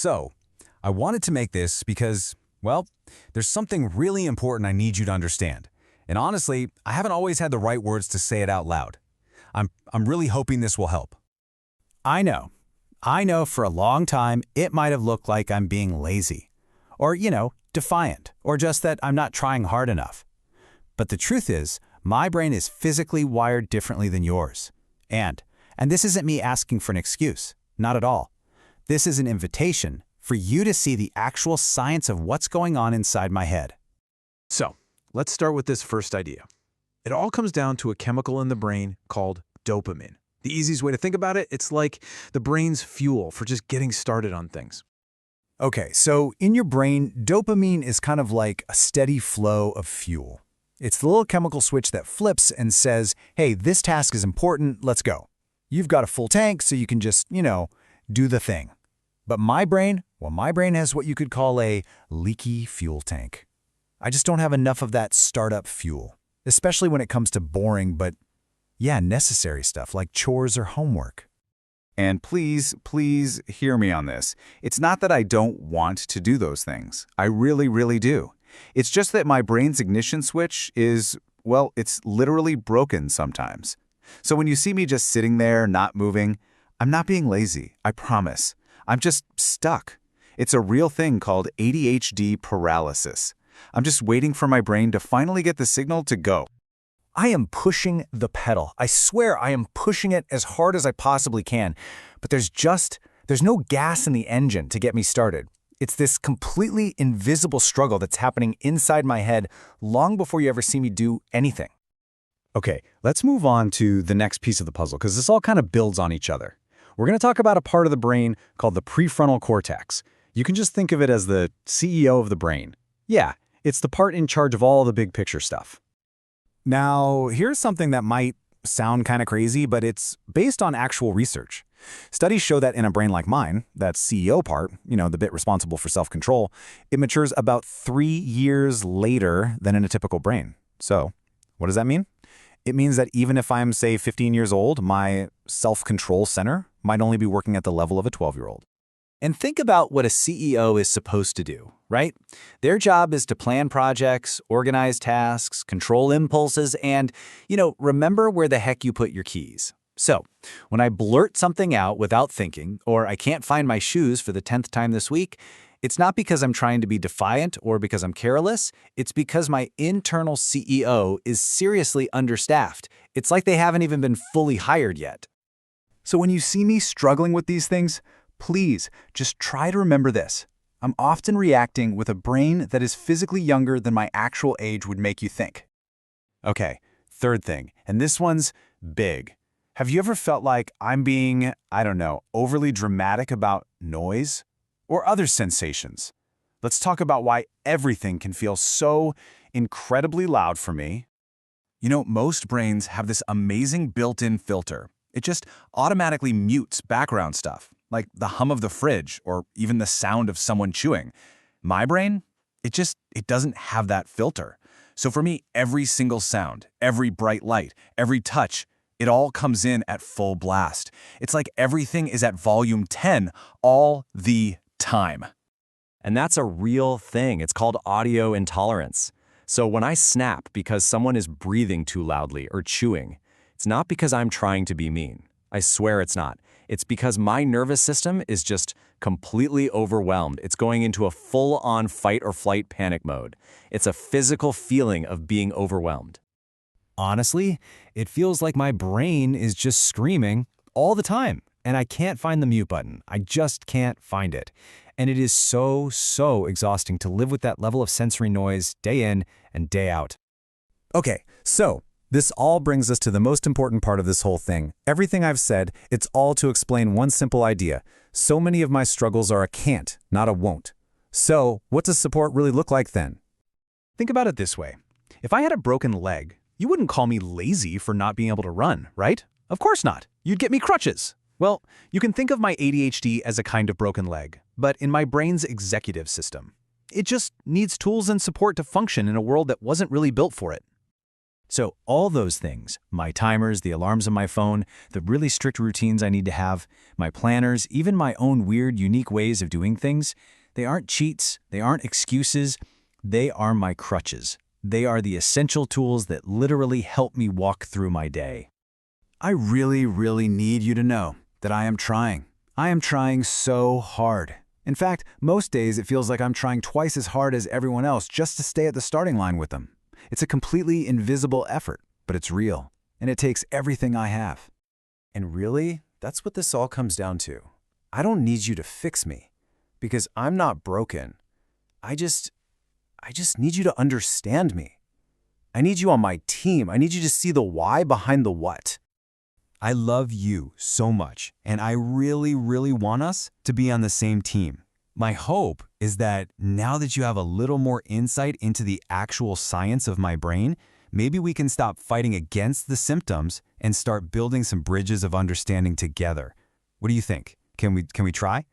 So, I wanted to make this because, well, there's something really important I need you to understand. And honestly, I haven't always had the right words to say it out loud. I'm really hoping this will help. I know for a long time it might have looked like I'm being lazy, or, defiant, or just that I'm not trying hard enough. But the truth is, my brain is physically wired differently than yours. And this isn't me asking for an excuse, not at all. This is an invitation for you to see the actual science of what's going on inside my head. So, let's start with this first idea. It all comes down to a chemical in the brain called dopamine. The easiest way to think about it, it's like the brain's fuel for just getting started on things. Okay, so in your brain, dopamine is kind of like a steady flow of fuel. It's the little chemical switch that flips and says, hey, this task is important, let's go. You've got a full tank, so you can just, do the thing. But my brain has what you could call a leaky fuel tank. I just don't have enough of that startup fuel, especially when it comes to boring but, necessary stuff like chores or homework. And please hear me on this. It's not that I don't want to do those things. I really, really do. It's just that my brain's ignition switch is, well, it's literally broken sometimes. So when you see me just sitting there, not moving, I'm not being lazy, I promise. I'm just stuck. It's a real thing called ADHD paralysis. I'm just waiting for my brain to finally get the signal to go. I am pushing the pedal. I swear I am pushing it as hard as I possibly can. But there's no gas in the engine to get me started. It's this completely invisible struggle that's happening inside my head long before you ever see me do anything. Okay, let's move on to the next piece of the puzzle because this all kind of builds on each other. We're going to talk about a part of the brain called the prefrontal cortex. You can just think of it as the CEO of the brain. Yeah, it's the part in charge of all the big picture stuff. Now, here's something that might sound kind of crazy, but it's based on actual research. Studies show that in a brain like mine, that CEO part, the bit responsible for self-control, it matures about 3 years later than in a typical brain. So, what does that mean? It means that even if I'm, say, 15 years old, my self-control center might only be working at the level of a 12-year-old. And think about what a CEO is supposed to do, right? Their job is to plan projects, organize tasks, control impulses, and, remember where the heck you put your keys. So, when I blurt something out without thinking, or I can't find my shoes for the 10th time this week, it's not because I'm trying to be defiant or because I'm careless. It's because my internal CEO is seriously understaffed. It's like they haven't even been fully hired yet. So when you see me struggling with these things, please just try to remember this. I'm often reacting with a brain that is physically younger than my actual age would make you think. Okay, third thing, and this one's big. Have you ever felt like I'm being, overly dramatic about noise or other sensations? Let's talk about why everything can feel so incredibly loud for me. Most brains have this amazing built-in filter. It just automatically mutes background stuff, like the hum of the fridge or even the sound of someone chewing. My brain, it doesn't have that filter. So for me, every single sound, every bright light, every touch, it all comes in at full blast. It's like everything is at volume 10 all the time. And that's a real thing. It's called audio intolerance. So when I snap because someone is breathing too loudly or chewing, it's not because I'm trying to be mean. I swear it's not. It's because my nervous system is just completely overwhelmed. It's going into a full-on fight or flight panic mode. It's a physical feeling of being overwhelmed. Honestly, it feels like my brain is just screaming all the time, and I can't find the mute button. I just can't find it. And it is so exhausting to live with that level of sensory noise day in and day out. Okay, so this all brings us to the most important part of this whole thing. Everything I've said, it's all to explain one simple idea. So many of my struggles are a can't, not a won't. So, what does support really look like then? Think about it this way. If I had a broken leg, you wouldn't call me lazy for not being able to run, right? Of course not. You'd get me crutches. Well, you can think of my ADHD as a kind of broken leg, but in my brain's executive system. It just needs tools and support to function in a world that wasn't really built for it. So all those things, my timers, the alarms on my phone, the really strict routines I need to have, my planners, even my own weird, unique ways of doing things, they aren't cheats, they aren't excuses, they are my crutches. They are the essential tools that literally help me walk through my day. I really, really need you to know that I am trying. I am trying so hard. In fact, most days it feels like I'm trying twice as hard as everyone else just to stay at the starting line with them. It's a completely invisible effort, but it's real, and it takes everything I have. And really, that's what this all comes down to. I don't need you to fix me, because I'm not broken. I just need you to understand me. I need you on my team. I need you to see the why behind the what. I love you so much, and I really, really want us to be on the same team. My hope is that now that you have a little more insight into the actual science of my brain, maybe we can stop fighting against the symptoms and start building some bridges of understanding together. What do you think? Can we try?